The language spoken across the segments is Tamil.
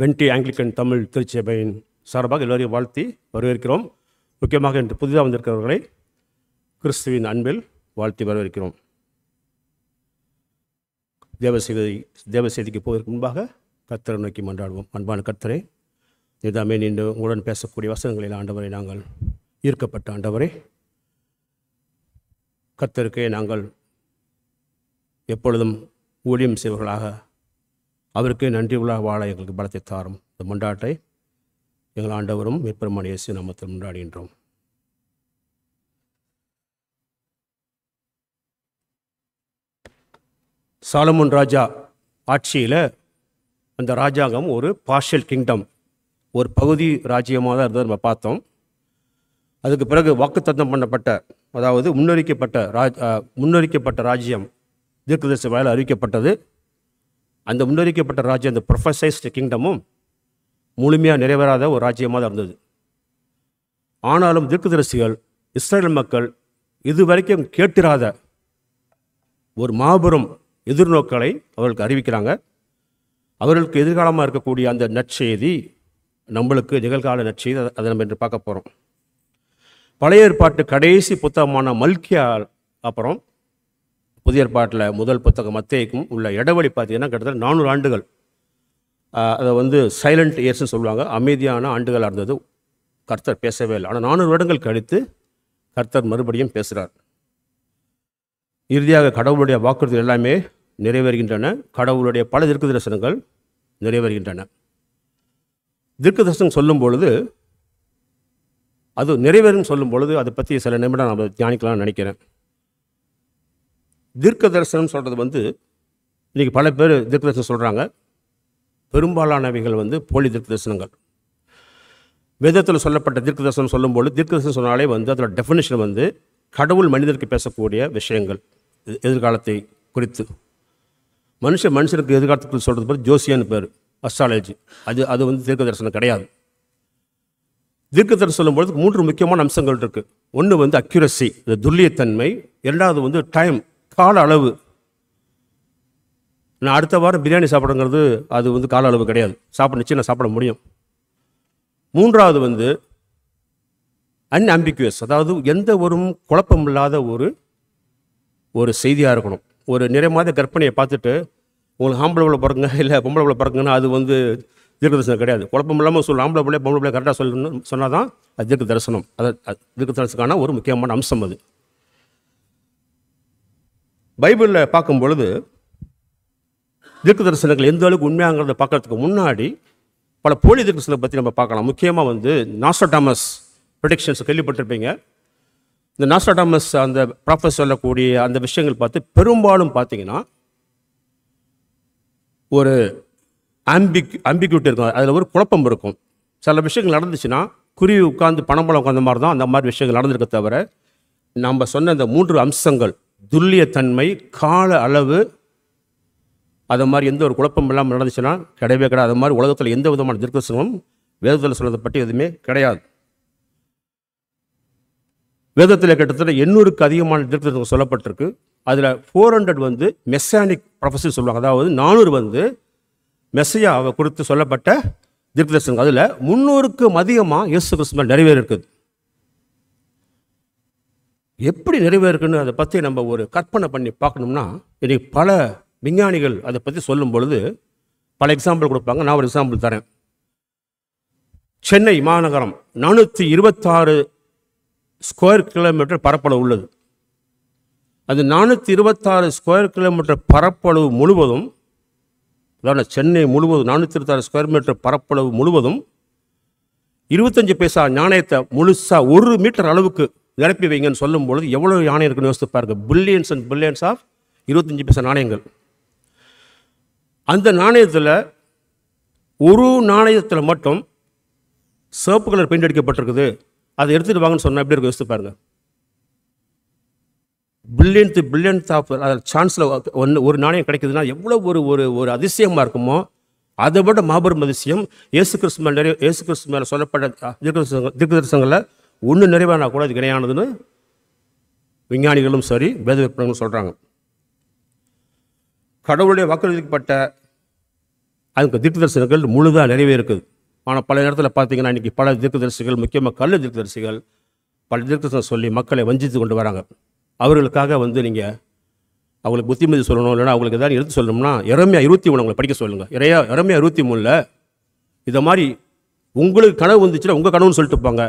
வெண்டி ஆங்கிலிக்கன் தமிழ் திருச்சபையின் சார்பாக எல்லோரையும் வாழ்த்தி வரவேற்கிறோம். முக்கியமாக இன்று புதிதாக வந்திருக்கிறவர்களை கிறிஸ்துவின் அன்பில் வாழ்த்தி வரவேற்கிறோம். தேவசெய்திக்கு போவதற்கு முன்பாக கர்த்தரை நோக்கி மன்றாடுவோம். அன்பான கர்த்தரே, நிதாமே நின்று உங்களுடன் பேசக்கூடிய வசனங்களில் ஆண்டவரை நாங்கள் ஈர்க்கப்பட்ட ஆண்டவரே, கர்த்தருக்கே நாங்கள் எப்பொழுதும் ஊழியம் செய்வர்களாக அவருக்கே நன்றி உள்ள வாழ எங்களுக்கு பலத்தை தாரும். இந்த மன்றாட்டை எங்கள் ஆண்டவரும் மீட்பருமான இயேசு நாமத்தில் மன்றாடுகின்றோம். சாலமோன் ராஜா ஆட்சியில் அந்த ராஜாங்கம் ஒரு பார்ஷியல் கிங்டம், ஒரு பகுதி ராஜ்யமாக தான் இருந்தது நம்ம பார்த்தோம். அதுக்கு பிறகு வாக்குத்தத்தம் பண்ணப்பட்ட, அதாவது முன்னறிக்கப்பட்ட ராஜ்யம் தீர்க்கதரிசி வாயிலாக அறிவிக்கப்பட்டது. அந்த முன்னறிக்கப்பட்ட ராஜ்யம், அந்த ப்ரொஃபசைஸ்டு கிங்டமும் முழுமையாக நிறைவேறாத ஒரு ராஜ்யமாக தான் இருந்தது. ஆனாலும் தீர்க்கதரிசிகள், இஸ்ரேல் மக்கள் இதுவரைக்கும் கேட்டிராத ஒரு மாபெரும் எதிர்நோக்களை அவர்களுக்கு அறிவிக்கிறாங்க. அவர்களுக்கு எதிர்காலமாக இருக்கக்கூடிய அந்த நற்செய்தி நம்மளுக்கு நிகழ்கால நற்செய்தி. அதை நம்ம என்று பார்க்க போகிறோம். பழைய ஏற்பாட்டு கடைசி புத்தகமான மல்கியா, அப்புறம் புதிய ஏற்பாட்டில் முதல் புத்தகம் மத்தேயுக்கும் உள்ள இடைவெளி பார்த்தீங்கன்னா கிட்டத்தட்ட 400 ஆண்டுகள். அதை சைலண்ட் இயர்ஸ்னு சொல்லுவாங்க, அமைதியான ஆண்டுகளாக இருந்தது. கர்த்தர் பேசவே இல்லை. ஆனால் 400 வருடங்கள் கழித்து கர்த்தர் மறுபடியும் பேசுகிறார். இறுதியாக கடவுளுடைய வாக்குறுதிகள் எல்லாமே நிறைவேறுகின்றன. கடவுளுடைய பல தீர்க்க தரிசனங்கள் நிறைவேறுகின்றன. தீர்க்க தரிசனம் சொல்லும் பொழுது, அது நிறைவேறும் சொல்லும் பொழுது அதை பற்றி சில நிமிடம் நம்ம தியானிக்கலாம்னு நினைக்கிறேன். தீர்க்க தரிசனம் சொல்கிறது இன்றைக்கி பல பேர் தீர்க்க தரிசனம் சொல்கிறாங்க. பெரும்பாலானவைகள் போலி தீர்க்க தரிசனங்கள். வேதத்தில் சொல்லப்பட்ட தீர்க்க தரிசனம் சொல்லும்போது, தீர்க்க தரிசனம் சொன்னாலே அதோட டெஃபினிஷன் கடவுள் மனிதருக்கு பேசக்கூடிய விஷயங்கள், எதிர்காலத்தை குறித்து. மனுஷனுக்கு எதிர்காலத்துக்கு சொல்கிறது பேர் ஜோசியன்னு பேர், அஸ்ட்ராலஜி. அது தீர்க்க தரிசனம் கிடையாது. தீர்க்க தரிசனம் சொல்லும்போது 3 முக்கியமான அம்சங்கள் இருக்குது. ஒன்று அக்யூரசி, துல்லியத்தன்மை. இரண்டாவது டைம், கால அளவு. நான் அடுத்த வாரம் பிரியாணி சாப்பிடுங்கிறது அது கால அளவு கிடையாது. நிச்சயம் நான் சாப்பிட முடியும். மூன்றாவது அன்ஆம்பிகுவஸ், அதாவது எந்த ஒரு குழப்பம் இல்லாத ஒரு செய்தியாக இருக்கணும். ஒரு நிறை மாத கற்பனையை பார்த்துட்டு உங்களுக்கு ஆம்பளை பிள்ளை பிறகுங்க இல்லை பொம்பளை பிள்ளை பிறகுங்கன்னா அது தீர்க்க தரிசனம் கிடையாது. குழப்பம் இல்லாமல் சொல்லணும். ஆம்பளை பிள்ளை பொம்பளை பிள்ளை கரெக்டாக சொல்லணும்னு சொன்னால் தான் அது தீர்க்க தரிசனம். தீர்க்க தரிசனத்துக்கான ஒரு முக்கியமான அம்சம் அது. பைபிளில் பார்க்கும் பொழுது தீர்க்க தரிசனங்கள் எந்த அளவுக்கு உண்மையாங்கிறத பார்க்கறதுக்கு முன்னாடி பல போலி தீர்க்க தரிசனத்தை பற்றி நம்ம பார்க்கலாம். முக்கியமாக நாஸ்ட்ராடாமஸ் ப்ரெடிக்ஷன்ஸ் கேள்விப்பட்டிருப்பீங்க. இந்த நாஸ்ட்ராடாமஸ் அந்த ப்ராஃபஸ் சொல்லக்கூடிய அந்த விஷயங்கள் பார்த்து பெரும்பாலும் பார்த்தீங்கன்னா ஒரு ஆம்பிக்யூட்டி இருக்கும். அதில் ஒரு குழப்பம் இருக்கும். சில விஷயங்கள் நடந்துச்சுன்னா குருவி உட்காந்து பணம்பழம் உட்காந்த மாதிரி தான் அந்த மாதிரி விஷயங்கள் நடந்திருக்க தவிர, நம்ம சொன்ன இந்த 3 அம்சங்கள், துல்லியத்தன்மை, கால அளவு, அது மாதிரி எந்த ஒரு குழப்பம் இல்லாமல் நடந்துச்சுன்னா கிடையவே கிடையாது. அது மாதிரி உலகத்தில் எந்த விதமான தீர்க்கதரிசனமும் வேதத்தில் சொல்றதை பற்றி எதுவுமே கிடையாது. வேதத்தில் கிட்டத்தட்ட 800க்கு அதிகமான தீர்க்கதரிசனம் சொல்லப்பட்டிருக்கு. அதில் 400 மெஸ்ஸானிக் ப்ரொஃபஸி சொல்லுவாங்க. அதாவது 400 மெஸ்ஸையாவை குறித்து சொல்லப்பட்ட தீர்க்கதரிசனம். அதில் 300க்கும் அதிகமாக இயேசு கிறிஸ்து நிறைவேறி இருக்குது. எப்படி நிறைவேறுக்குன்னு அதை பற்றி நம்ம ஒரு கற்பனை பண்ணி பார்க்கணும்னா, இன்றைக்கி பல விஞ்ஞானிகள் அதை பற்றி சொல்லும் பொழுது பல எக்ஸாம்பிள் கொடுப்பாங்க. நான் ஒரு எக்ஸாம்பிள் தரேன். சென்னை மாநகரம் 426 ஸ்கொயர் கிலோமீட்டர் பரப்பளவு உள்ளது. அது 426 ஸ்கொயர் கிலோமீட்டர் பரப்பளவு முழுவதும், அதாவது சென்னை முழுவதும் 426 ஸ்கொயர் மீட்டர் பரப்பளவு முழுவதும் 25 பைசா நாணயத்தை முழுசாக 1 மீட்டர் அளவுக்கு நிரப்பி வைங்கன்னு சொல்லும் பொழுது எவ்வளோ நாணயம் இருக்குன்னு யோசித்து பாருங்க. பில்லியன்ஸ் அண்ட் பில்லியன்ஸ் ஆஃப் 25 பைசா நாணயங்கள். அந்த நாணயத்தில் ஒரு நாணயத்தில் மட்டும் சிவப்பு கலர் பெயிண்ட் அடிக்கப்பட்டிருக்குது. அதை எடுத்துகிட்டு வாங்கன்னு சொன்னால் எப்படி இருக்கும் யோசித்து பாருங்க. பில்லியன்ஸ் ஆஃப் சான்ஸில் ஒரு நாணயம் கிடைக்குதுன்னா எவ்வளோ ஒரு அதிசயமாக இருக்குமோ, அதை விட மாபெரும் அதிசயம் இயேசு கிறிஸ்து மேலே சொல்லப்பட்ட தீர்க்க தரிசனங்களில் ஒன்று நிறைவானா கூட அது கிடையானதுன்னு விஞ்ஞானிகளும் சரி வேத விற்பனங்களும் சொல்கிறாங்க. கடவுளுடைய வாக்குறுதிக்கப்பட்ட அதுக்கு தீர்க்கதரிசனங்கள் முழுதாக நிறைவேறுக்குது. ஆனால் பல நேரத்தில் பார்த்தீங்கன்னா இன்றைக்கி பல தீர்க்கதரிசிகள், முக்கியமாக கள்ள தீர்க்கதரிசிகள் பல தீர்க்கதரிசனம் சொல்லி மக்களை வஞ்சித்து கொண்டு வராங்க. அவர்களுக்காக நீங்கள் அவங்களுக்கு புத்திமதி சொல்லணும், இல்லைன்னா அவங்களுக்கு எதாவது எடுத்து சொல்லணும்னா எரேமியா 23 அவங்களை படிக்க சொல்லுங்கள். எரேமியா 23 இதை மாதிரி உங்களுக்கு கனவு வந்துச்சுன்னா உங்கள் கனவுன்னு சொல்லிட்டு போங்க.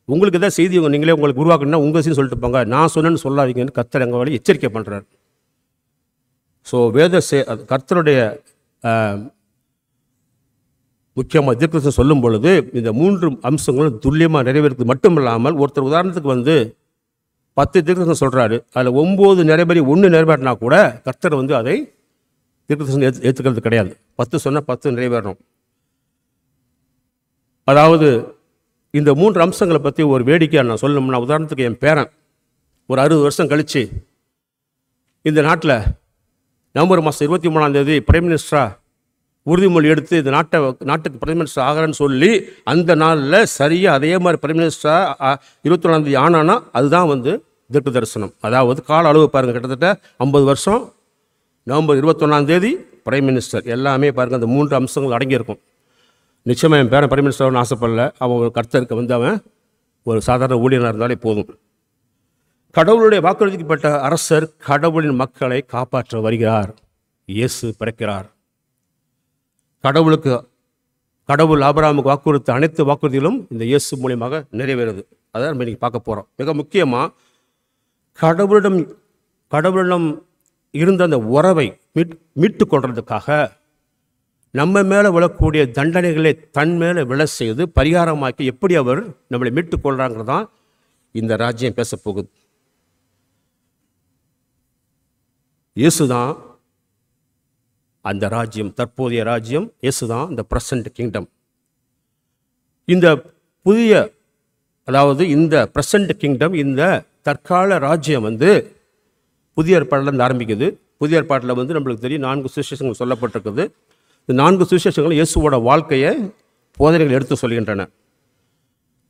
உங்களுக்கு எதாவது செய்தி நீங்களே உங்களுக்கு உருவாக்கணும்னா உங்கள் செய்தி சொல்லிட்டு போங்க. நான் சொன்னேன்னு சொல்லாதீங்கன்னு கர்த்தர் எங்கள் வழி எச்சரிக்கை பண்ணுறார். ஸோ கர்த்தருடைய முக்கியமாக தீர்க்கதரிசனம் சொல்லும் பொழுது இந்த 3 அம்சங்களும் துல்லியமாக நிறைவேறது மட்டும் இல்லாமல், ஒருத்தர் உதாரணத்துக்கு 10 தீர்க்கதரிசனம் சொல்கிறாரு, அதில் 9 நிறைவேறி 1 நிறைவேறினா கூட கர்த்தர் அதை தீர்க்கதரிசனம் ஏற்றுக்கிறது கிடையாது. 10 சொன்னால் 10 நிறைவேறணும். அதாவது இந்த 3 அம்சங்களை பற்றி ஒரு வேடிக்கையாக நான் சொல்லணும்னா, உதாரணத்துக்கு என் பேரன் ஒரு 60 வருஷம் கழித்து இந்த நாட்டில் நவம்பர் மாதம் 23ஆம் பிரைம் மினிஸ்டராக உறுதிமொழி எடுத்து இந்த நாட்டுக்கு பிரைம் மினிஸ்டர் ஆகிறேன்னு சொல்லி அந்த நாளில் சரியாக அதே மாதிரி பிரைம் மினிஸ்டராக 21ஆம் ஆனானா அதுதான் தீர்க்க தரிசனம். அதாவது கால அளவு பாருங்கள், கிட்டத்தட்ட 50 வருஷம். நவம்பர் 21ஆம் பிரைம் மினிஸ்டர் எல்லாமே பாருங்கள், அந்த 3 அம்சங்கள் அடங்கியிருக்கும். நிச்சயமாக என் பேரன் பிரைம் மினிஸ்டர்னு ஆசைப்படல. அவன் ஒரு கர்த்தருக்கு அவன் ஒரு சாதாரண ஊழியனாக இருந்தாலே போதும். கடவுளுடைய வாக்குறுதிக்கப்பட்ட அரசர் கடவுளின் மக்களை காப்பாற்ற வருகிறார். இயேசு பிறக்கிறார். கடவுள் ஆபிரகாமுக்கு வாக்குறுத்த அனைத்து வாக்குறுதிகளும் இந்த இயேசு மூலியமாக நிறைவேறுது. அதான் நம்ம இன்றைக்கி பார்க்க போகிறோம். மிக முக்கியமாக கடவுளிடம் இருந்த அந்த உறவை மீட்டு கொள்றதுக்காக நம்ம மேலே விழக்கூடிய தண்டனைகளை தன் மேலே விழ செய்து பரிகாரமாக்கி எப்படி அவர் நம்மளை மீட்டு கொள்கிறாங்கிறது தான் இந்த ராஜ்யம் பேசப்போகுது. இயேசுதான் அந்த ராஜ்யம், தற்போதைய ராஜ்யம். இயேசுதான் இந்த பிரசன்ட் கிங்டம். இந்த புதிய, அதாவது இந்த பிரசன்ட் கிங்டம், இந்த தற்கால ராஜ்யம் புதிய ஏற்பாட்டில் ஆரம்பிக்குது. புதிய ஏற்பாட்டில் நம்மளுக்கு தெரியும் 4 சுவிசேஷங்கள் சொல்லப்பட்டிருக்குது. இந்த 4 சுவிசேஷங்களும் இயேசுவோட வாழ்க்கையை போதனைகள் எடுத்து சொல்கின்றன.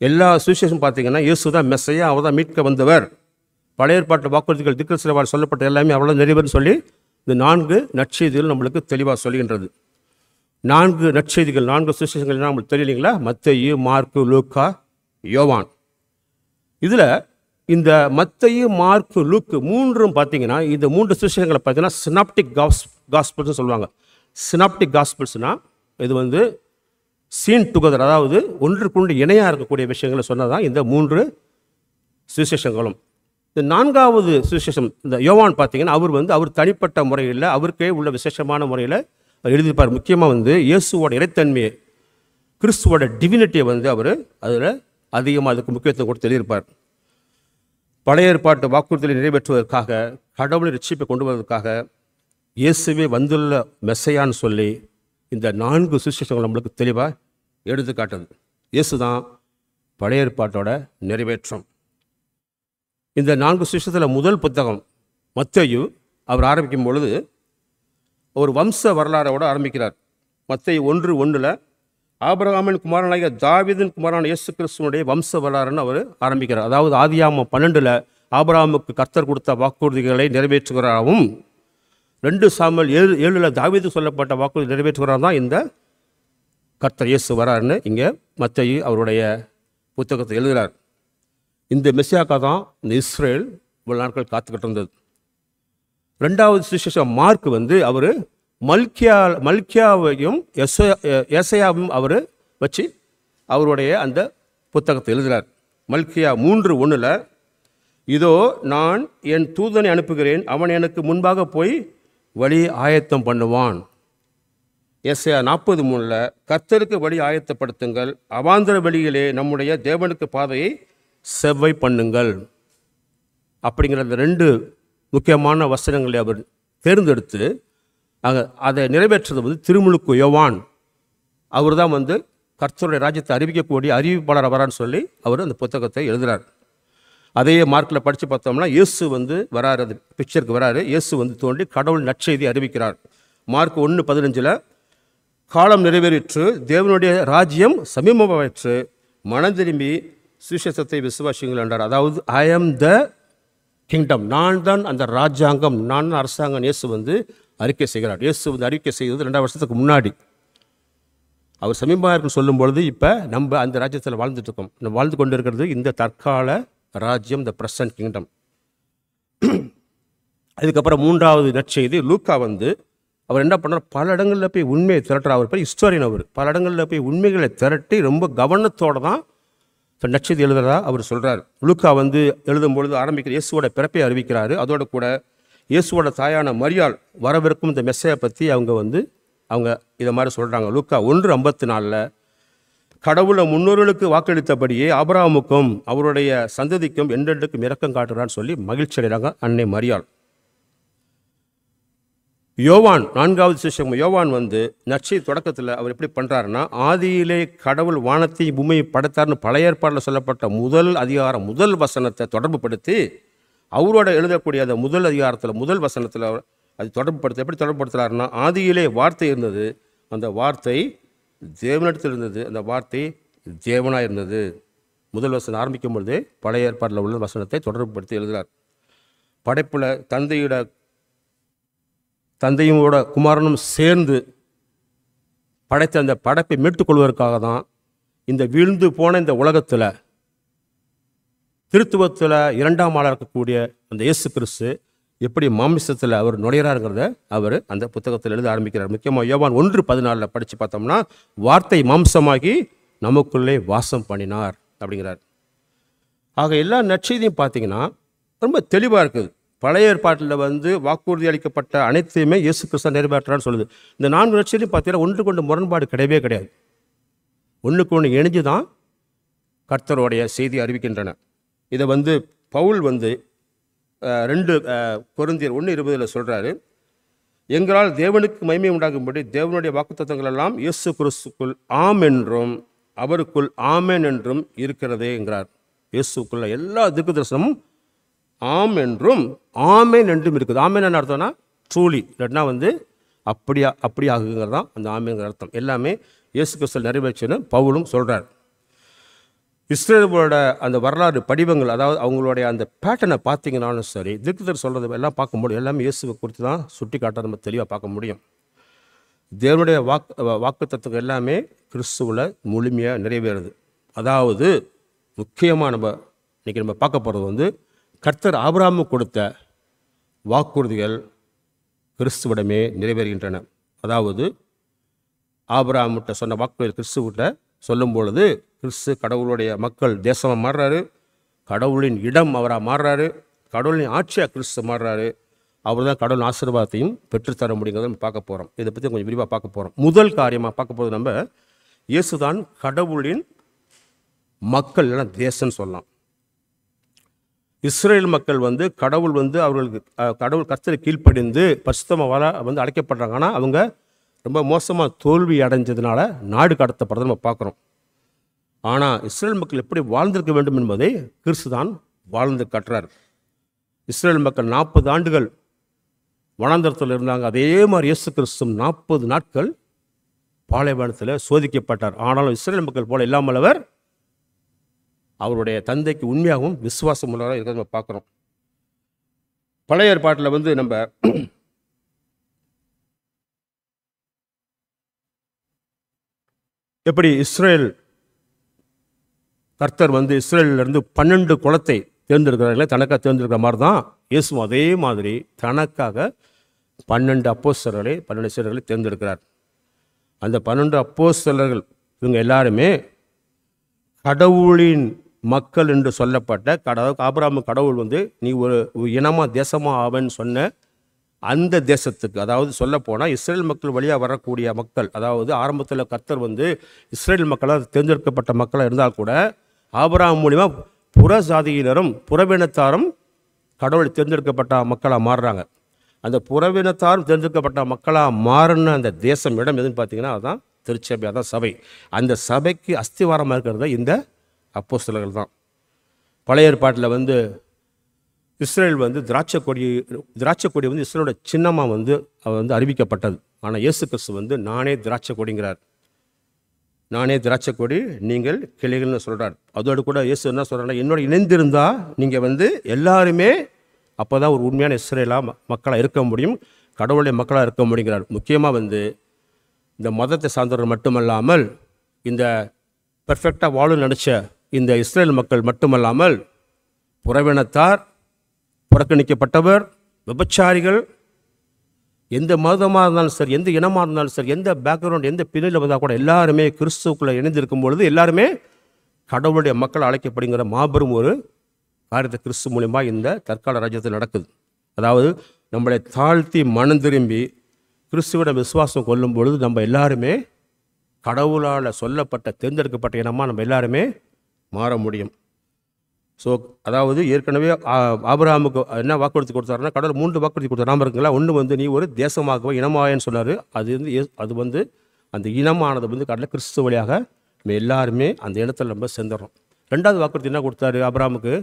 எல்லா சுவிசேஷம் பார்த்தீங்கன்னா இயேசு தான் மெஸ்ஸையா, அவர் தான் மீட்க வந்தவர். பழைய ஏற்பாட்டு வாக்குறுதிகள் தீர்க்கதரிசனத்தால் சொல்லப்பட்ட எல்லாமே அவ்வளோ நிறைவேறும் சொல்லி இந்த 4 நற்செய்திகள் நம்மளுக்கு தெளிவாக சொல்கின்றது. 4 நற்செய்திகள், 4 சுவிசேஷங்கள் நம்மளுக்கு தெரியலைங்களா? மத்தேயு, மார்க்கு, லூக்கா, யோவான். இதில் இந்த மத்தேயு, மார்க்கு, லூக்கு 3ம் பார்த்தீங்கன்னா இந்த 3 சுவிசேஷங்களை பார்த்தீங்கன்னா சினாப்டிக் காஸ்பிள்ஸ்னு சொல்லுவாங்க. சினாப்டிக் காஸ்பிள்ஸ்னால் இது சீன் டுகெதர், அதாவது ஒன்றுக்குண்டு இணையாக இருக்கக்கூடிய விஷயங்களை சொன்னதான் இந்த 3 சுவிசேஷங்களும். இந்த 4வது சுவிசேஷம் இந்த யோவான் பார்த்தீங்கன்னா அவர் தனிப்பட்ட முறையில் அவருக்கே உள்ள விசேஷமான முறையில் அவர் எழுதியிருப்பார். முக்கியமாக இயேசுவோட இறைத்தன்மையை, கிறிஸ்துவோட டிவினிட்டியை அவர் அதில் அதிகமாக அதுக்கு முக்கியத்துவம் கொடுத்து எழுதியிருப்பார். பழைய ஏற்பாட்டு வாக்குறுதிகளை நிறைவேற்றுவதற்காக, கடவுளை ரட்சிப்பை கொண்டு வருவதற்காக இயேசுவே வந்துள்ள மெஸ்ஸையான்னு சொல்லி இந்த 4 சுவிசேஷங்கள் நம்மளுக்கு தெளிவாக எடுத்து காட்டுது. இயேசு தான் பழைய ஏற்பாட்டோட நிறைவேற்றம். இந்த 4 சுவிசேஷத்தில் முதல் புத்தகம் மத்தேயு அவர் ஆரம்பிக்கும் பொழுது ஒரு வம்ச வரலாறோடு ஆரம்பிக்கிறார். மத்தேயு 1:1 ஆபிரகாமின் குமாரனாகிய தாவீதின் குமாரனான இயேசு கிறிஸ்துவனுடைய வம்ச வரலாறுன்னு அவர் ஆரம்பிக்கிறார். அதாவது ஆதியாகமம் 12 ஆபிரகாமுக்கு கர்த்தர் கொடுத்த வாக்குறுதிகளை நிறைவேற்றுகிறாராகவும், 2 சாமுவேல் 7 தாவீது சொல்லப்பட்ட வாக்குறுதி நிறைவேற்றுகிறார் தான் இந்த கர்த்தர் இயேசு வராருன்னு இங்கே மத்தேயு அவருடைய புத்தகத்தை எழுதுகிறார். இந்த மெசியாக்கா தான் இந்த இஸ்ரேல் இவ்வளவு நாட்கள் காத்துக்கிட்டு இருந்தது. 2வது சுவிசேஷம் மார்க் அவர் மல்கியாவையும் ஏசாயாவையும் அவர் வச்சு அவருடைய அந்த புத்தகத்தை எழுதுகிறார். மல்கியா 3:1 இதோ நான் என் தூதனை அனுப்புகிறேன், அவன் எனக்கு முன்பாக போய் வழி ஆயத்தம் பண்ணுவான். ஏசாயா 40:3 கர்த்தருக்கு வழி ஆயத்தப்படுத்துங்கள், அவாந்தர வழியிலே நம்முடைய தேவனுக்கு பாதையை செவ்வை பண்ணுங்கள். அப்படிங்கிற அந்த 2 முக்கியமான வசனங்களை அவர் தேர்ந்தெடுத்து அதை நிறைவேற்றுறது திருமுழுக்கு யோவான் அவர் தான் கர்த்தருடைய ராஜ்யத்தை அறிவிக்கக்கூடிய அறிவிப்பாளர் வரான்னு சொல்லி அவர் அந்த புத்தகத்தை எழுதுகிறார். அதையே மார்க்கில் படித்து பார்த்தோம்னா இயேசு வராரு, அது பிக்சருக்கு வராரு. இயேசு தோன்றி கடவுள் நற்செய்தி அறிவிக்கிறார். மார்க் 1:15 காலம் நிறைவேறிற்று, தேவனுடைய ராஜ்யம் சமீபமாயிற்று, மனம் திரும்பி சுவிசேஷத்தை விசுவாசிங்கள் என்றார். அதாவது ஐ ஆம் த கிங்டம், நான் தான் அந்த ராஜாங்கம், நான் தான் அரசாங்கம். இயேசு அறிக்கை செய்கிறார். இயேசு அறிக்கை செய்வது 2 வருஷத்துக்கு முன்னாடி அவர் சமீபமாக இருக்குன்னு சொல்லும்பொழுது இப்போ நம்ம அந்த ராஜ்யத்தில் வாழ்ந்துட்டு இருக்கோம். நம்ம வாழ்ந்து கொண்டு இருக்கிறது இந்த தற்கால ராஜ்யம், த பிரசன்ட் கிங்டம். அதுக்கப்புறம் 3வது நற்செய்தி லூக்கா வந்து அவர் என்ன பண்ணார், பல இடங்களில் போய் உண்மையை திரட்டுற அவர் பேர் ஹிஸ்டோரியன். அவர் பல இடங்களில் போய் உண்மைகளை திரட்டி ரொம்ப கவனத்தோடு தான் நற்செய்தி எழுதுறதா அவர் சொல்கிறார். லூக்கா வந்து எழுதும்பொழுது ஆரம்பிக்கிற இயேசுவோட பிறப்பை அறிவிக்கிறாரு. அதோட கூட இயேசுவோட தாயான மரியாள் வரவிருக்கும் இந்த மெஸ்ஸையை பற்றி அவங்க இதை மாதிரி சொல்கிறாங்க. லூக்கா 1:54 கடவுளை முன்னோர்களுக்கு வாக்களித்தபடியே ஆபிரகாமுக்கும் அவருடைய சந்ததிக்கும் என்றென்றுக்கும் இரக்கம் காட்டுறான்னு சொல்லி மகிழ்ச்சி அடைகிறாங்க அன்னை மரியாள். யோவான் 4வது சிஷ்யம் யோவான் வந்து நற்செய்தி தொடக்கத்தில் அவர் எப்படி பண்ணுறாருன்னா, ஆதியிலே கடவுள் வானத்தையும் பூமியை படைத்தார்னு பழைய ஏற்பாட்டில் சொல்லப்பட்ட முதல் அதிகாரம் முதல் வசனத்தை தொடர்பு படுத்தி அவரோட எழுதக்கூடிய அந்த முதல் அதிகாரத்தில் முதல் வசனத்தில் அது தொடர்புப்படுத்த எப்படி தொடர்புப்படுத்துகிறாருன்னா, ஆதியிலே வார்த்தை இருந்தது, அந்த வார்த்தை தேவனிடத்தில் இருந்தது, அந்த வார்த்தை தேவனாக இருந்தது. முதல் வசனம் ஆரம்பிக்கும் பொழுதே பழைய ஏற்பாட்டில் உள்ள வசனத்தை தொடர்புப்படுத்தி எழுதுகிறார். படைப்பில் தந்தையோட குமாரனும் சேர்ந்து படைத்த அந்த படைப்பை மீட்டுக்கொள்வதற்காக தான் இந்த வீழ்ந்து போன இந்த உலகத்தில் திருத்துவத்தில் 2ஆம் ஆளாக இருக்கக்கூடிய அந்த இயேசு கிறிஸ்து எப்படி மாமிசத்தில் அவர் நுழையிறாருங்கிறத அவர் அந்த புத்தகத்தில் எழுத ஆரம்பிக்கிறார். முக்கியமாக யோவான் 1:14 படித்து பார்த்தோம்னா, வார்த்தை மாம்சமாகி நமக்குள்ளே வாசம் பண்ணினார் அப்படிங்கிறார். ஆக எல்லா நற்செய்தியும் பார்த்தீங்கன்னா ரொம்ப தெளிவாக இருக்குது. பழைய ஏற்பாட்டில் வந்து வாக்குறுதி அளிக்கப்பட்ட அனைத்தையுமே இயேசு கிறிஸ்து நிறைவேற்றான்னு சொல்லுது. இந்த 4 நற்செய்தியும் பார்த்தீங்கன்னா ஒன்றுக்கு ஒன்று முரண்பாடு கிடையவே கிடையாது. ஒன்றுக்கு ஒன்று இணைஞ்சு தான் கர்த்தருடைய செய்தி அறிவிக்கின்றன. இதை வந்து பவுல் வந்து 2 கொரிந்தியர் 1:20 சொல்கிறாரு, எங்களால் தேவனுக்கு மகிமை உண்டாகும்படி தேவனுடைய வாக்குத்தத்தங்கள் எல்லாம் இயேசு கிறிஸ்துக்குள் ஆம் என்றும் அவருக்குள் ஆமேன் என்றும் இருக்கிறதே என்கிறார். இயேசுக்குள்ள எல்லா தீர்க்க தரிசனமும் ஆம் என்றும் ஆமேன் என்றும் இருக்குது. ஆமேன் என்ன அர்த்தம்னா ட்ரூலி, இல்லைன்னா வந்து அப்படி ஆகுங்கிறது தான் அந்த ஆமேங்கிற அர்த்தம். எல்லாமே இயேசு கிறிஸ்து நிறைவேற்றுன்னு பவுலும் சொல்கிறார். இஸ்ரேலோட அந்த வரலாறு படிவங்கள், அதாவது அவங்களுடைய அந்த பேட்டர்னை பார்த்தீங்கன்னாலும் சரி, தீர்க்கதரிசி சொல்கிறது எல்லாம் பார்க்கும்போது எல்லாமே இயேசுவை குறித்து தான் சுட்டி காட்ட நம்ம தெளிவாக பார்க்க முடியும். தேவனுடைய வாக்குத்தத்தங்கள் எல்லாமே கிறிஸ்துவில் முழுமையாக நிறைவேறுது. அதாவது முக்கியமாக இன்றைக்கி நம்ம பார்க்க போகிறது வந்து கர்த்தர் ஆபிரகாமுக்கு கொடுத்த வாக்குறுதிகள் கிறிஸ்துவிடமே நிறைவேறுகின்றன. அதாவது ஆபிரகாம்கிட்ட சொன்ன வாக்குறுதிகள் கிறிஸ்துவிட்ட சொல்லும் பொழுது கிறிஸ்து கடவுளுடைய மக்கள் தேசமாக மாறுறாரு, கடவுளின் இடம் அவராக மாறுறாரு, கடவுளின் ஆட்சியாக கிறிஸ்து மாறுறாரு. அவர் தான் கடவுள் ஆசீர்வாதத்தையும் பெற்றுத்தர முடியுங்கிறத நம்ம பார்க்க போகிறோம். இதை பற்றி கொஞ்சம் விரிவாக பார்க்க போகிறோம். முதல் காரியமாக பார்க்க போகிறது நம்ம இயேசுதான் கடவுளின் மக்கள், இல்லைன்னா தேசம்னு சொல்லலாம். இஸ்ரேல் மக்கள் வந்து கடவுள் வந்து அவர்களுக்கு கடவுள் கர்த்தரை கீழ்ப்படிந்து பரிசுத்தமாக வர வந்து அழைக்கப்படுறாங்க. ஆனால் அவங்க ரொம்ப மோசமாக தோல்வி அடைஞ்சதுனால நாடு கடத்தப்படுறதை நம்ம பார்க்குறோம். ஆனால் இஸ்ரேல் மக்கள் எப்படி வாழ்ந்திருக்க வேண்டும் என்பதை கிறிஸ்து தான் வாழ்ந்து காட்டுறார். இஸ்ரேல் மக்கள் 40 ஆண்டுகள் வனாந்தரத்தில் இருந்தாங்க. அதே மாதிரி இயேசு கிறிஸ்து 40 நாட்கள் பாலைவனத்தில் சோதிக்கப்பட்டார். ஆனாலும் இஸ்ரேல் மக்கள் போல இல்லாமல் அவருடைய தந்தைக்கு உண்மையாகவும் விசுவாசம் உள்ளவராக இருக்கிறத நம்ம பார்க்குறோம். பழைய ஏற்பாட்டில் வந்து நம்ம எப்படி இஸ்ரேல் கர்த்தர் வந்து இஸ்ரேலிருந்து 12 குலத்தை தேர்ந்தெடுக்கிறார்களே, தனக்காக தேர்ந்தெடுக்கிற மாதிரி தான் இயேசுவும் அதே மாதிரி தனக்காக 12 அப்போஸ்தலர்களை 12 சீடர்களை தேர்ந்தெடுக்கிறார். அந்த 12 அப்போஸ்தலர்கள் இவங்க எல்லாருமே கடவுளின் மக்கள் என்று சொல்லப்பட்ட ஆபிரகாம் கடவுள் வந்து நீ ஒரு இனமா தேசமா ஆவன்னு சொன்ன அந்த தேசத்துக்கு, அதாவது சொல்ல போனால் இஸ்ரேல் மக்கள் வழியாக வரக்கூடிய மக்கள், அதாவது ஆரம்பத்தில் கர்த்தர் வந்து இஸ்ரேல் மக்களாக தேர்ந்தெடுக்கப்பட்ட மக்களாக இருந்தால் கூட ஆபிரகாம் மூலிமா புற சாதியினரும் புறவினத்தாரும் கடவுள் தேர்ந்தெடுக்கப்பட்ட மக்களாக மாறுறாங்க. அந்த புறவினத்தாரும் தேர்ந்தெடுக்கப்பட்ட மக்களாக மாறின அந்த தேசம் இடம் எதுன்னு பார்த்தீங்கன்னா அதுதான் திருச்சபை, அதான் சபை. அந்த சபைக்கு அஸ்திவாரமாக இருக்கிறது இந்த அப்போஸ்தலர்கள் தான். பழைய ஏற்பாட்டில் வந்து இஸ்ரேல் வந்து திராட்சை கொடி வந்து இஸ்ரேலோட சின்னமாக வந்து அவர் வந்து அறிவிக்கப்பட்டது. ஆனால் இயேசு கிறிஸ்து வந்து நானே திராட்சை கொடிங்கிறார். நானே திராட்சை கொடி, நீங்கள் கிளைகள்னு சொல்கிறார். அதோடு கூட இயேசு என்ன சொல்கிறாருன்னா, என்னோட இணைந்திருந்தால் நீங்கள் வந்து எல்லாருமே அப்போ தான் ஒரு உண்மையான இஸ்ரேலாக மக்களாக இருக்க முடியும், கடவுளுடைய மக்களாக இருக்க முடியுங்கிறார். முக்கியமாக வந்து இந்த மதத்தை சார்ந்தவர்கள் மட்டுமல்லாமல், இந்த பெர்ஃபெக்டாக வாழும் நினச்ச இந்த இஸ்ரேல் மக்கள் மட்டுமல்லாமல், புறவினத்தார், புறக்கணிக்கப்பட்டவர், விபச்சாரிகள், எந்த மதமாக இருந்தாலும் சரி, எந்த இனமாக இருந்தாலும் சரி, எந்த பேக்ரவுண்ட், எந்த பின்னணியில் வந்தால் கூட எல்லாருமே கிறிஸ்துவுக்குள்ளே இணைந்திருக்கும் பொழுது எல்லாருமே கடவுளுடைய மக்கள் அழைக்கப்படுங்கிற மாபெரும் ஒரு காரியத்தை கிறிஸ்து மூலிமா இந்த தற்கால ராஜ்யத்தில் நடக்குது. அதாவது நம்மளை தாழ்த்தி மனம் திரும்பி கிறிஸ்துவிட விசுவாசம் கொள்ளும் பொழுது நம்ம எல்லாருமே கடவுளால் சொல்லப்பட்ட தேர்ந்தெடுக்கப்பட்ட இனமாக நம்ம எல்லாருமே மாற முடியும். ஸோ அதாவது ஏற்கனவே ஆபிரகாமுக்கு என்ன வாக்குறுதி கொடுத்தாருன்னா, கடவுள் 3 வாக்குறுதி கொடுத்தாரு. நாம இருக்குங்களா, ஒன்று நீ ஒரு தேசமாகவோ இனமாகன்னு சொன்னார். அது அந்த இனமானது கடவுள் கிறிஸ்து வழியாக நம்ம எல்லாருமே அந்த இடத்துல நம்ம சேர்ந்துடுறோம். 2வது வாக்குறுதி என்ன கொடுத்தாரு ஆபிரகாமுக்கு,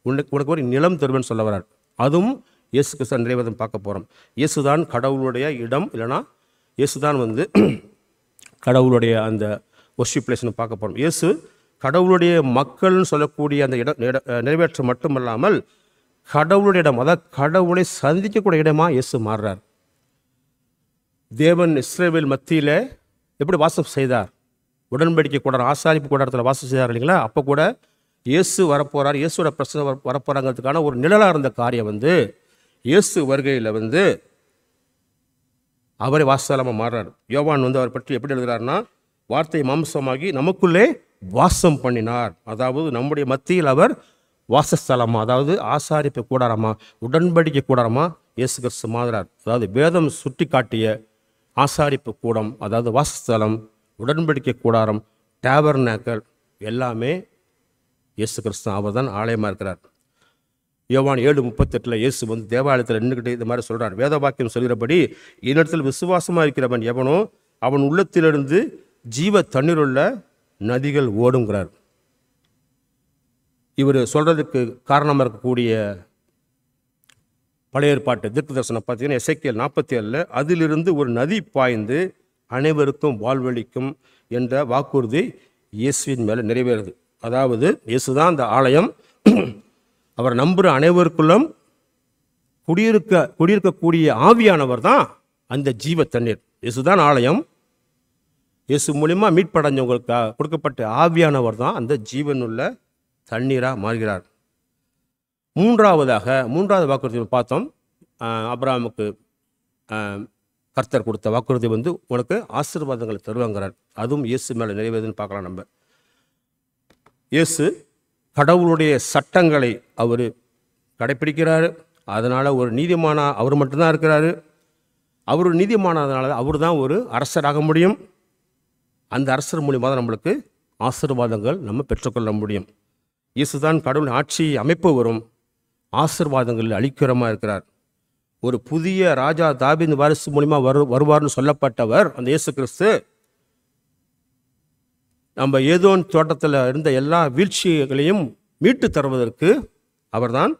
உனக்கு ஒரு நிலம் தருவேன்னு சொல்ல வர்றார். அதுவும் இயேசு கிறிஸ்து நிறைவேறும் பார்க்க போகிறோம். இயேசு தான் கடவுளுடைய இடம், இல்லைனா இயேசு தான் கடவுளுடைய அந்த ஒர்ஷிப் பிளேஸ்னு பார்க்க போகிறோம். இயேசு கடவுளுடைய மக்கள்னு சொல்லக்கூடிய அந்த இடம் நிறைவேற்ற மட்டுமல்லாமல் கடவுளுடைய இடம், அதாவது கடவுளை சந்திக்கக்கூடிய இடமா இயேசு மாறுறார். தேவன் இஸ்ரவேல் மத்தியில் எப்படி வாசம் செய்தார், உடன்படிக்கை கூடாரம், ஆசாரிப்பு கூடாரத்தில் வாசம் செய்தார் இல்லைங்களா. அப்போ கூட இயேசு வரப்போகிறார், இயேசுவோட பிரச்சனை வரப்போகிறாங்கிறதுக்கான ஒரு நிழலாக இருந்த காரியம் இயேசு வருகையில் அவரை வாசஸ்தலமாக மாறுறார். யோவான் அவர் பற்றி எப்படி எழுதுகிறார்னா, வார்த்தை மாம்சமாகி நமக்குள்ளே வாசம் பண்ணினார். அதாவது நம்முடைய மத்தியில் அவர் வாசஸ்தலமா, அதாவது ஆசாரிப்பு கூடாரமா, உடன்படிக்கை கூடாரமா இயேசு கிறிஸ்து மாறுறார். அதாவது வேதம் சுட்டி காட்டிய ஆசாரிப்பு கூடம், அதாவது வாசஸ்தலம், உடன்படிக்கை கூடாரம், டேபர்நாக்கல் எல்லாமே இயேசு கிறிஸ்து அவர் தான் ஆலயமாக இருக்கிறார். யோவான் 7:38 இயேசு தேவாலயத்தில் நின்றுக்கிட்டு இந்த மாதிரி சொல்கிறார். வேத வாக்கியம் சொல்கிறபடி, என்னிடத்தில் விசுவாசமாக இருக்கிறவன் எவனோ அவன் உள்ளத்திலிருந்து ஜீவ தண்ணீருள்ள நதிகள் ஓடுங்கிறார். இவர் சொல்கிறதுக்கு காரணமாக இருக்கக்கூடிய பழைய ஏற்பாட்டு தீர்க்க தரிசனம் பார்த்தீங்கன்னா எசேக்கியேல் 47 அதிலிருந்து ஒரு நதி பாய்ந்து அனைவருக்கும் வாழ்வளிக்கும் என்ற வாக்குறுதி இயேசுவின் மேலே நிறைவேறுது. அதாவது இயேசு தான் அந்த ஆலயம். அவர் நம்புகிற அனைவருக்குள்ளும் குடியிருக்கக்கூடிய ஆவியானவர் தான் அந்த ஜீவ தண்ணீர். இயேசுதான் ஆலயம். இயேசு மூலிமா மீட்படைஞ்சவங்களுக்கு கொடுக்கப்பட்ட ஆவியானவர் தான் அந்த ஜீவனுள்ள தண்ணீராக மாறுகிறார். மூன்றாவது வாக்குறுதி பார்த்தோம். ஆபிரகாமுக்கு கர்த்தர் கொடுத்த வாக்குறுதி உனக்கு ஆசீர்வாதங்களை தருவாங்கிறார். அதுவும் இயேசு மேலே நிறைவேறுதுன்னு பார்க்கலாம். நம்ம இயேசு கடவுளுடைய சட்டங்களை அவர் கடைப்பிடிக்கிறாரு. அதனால் ஒரு நீதிமானா அவர் மட்டும்தான் இருக்கிறாரு. அவர் நீதிமானதுனால அவர் தான் ஒரு அரசராக முடியும். அந்த அரசர் மூலியமாக தான் நம்மளுக்கு ஆசீர்வாதங்கள் நம்ம பெற்றுக்கொள்ள முடியும். இயேசு தான் கடவுள் ஆட்சி அமைப்பு வரும் ஆசீர்வாதங்கள் அளிக்கிறமாக இருக்கிறார். ஒரு புதிய ராஜா தாவீது வாரிசு மூலிமா வருவார்னு சொல்லப்பட்டவர் அந்த இயேசு கிறிஸ்து நம்ம ஏதோன் தோட்டத்தில் இருந்த எல்லா வீழ்ச்சிகளையும் மீட்டு தருவதற்கு அவர்தான்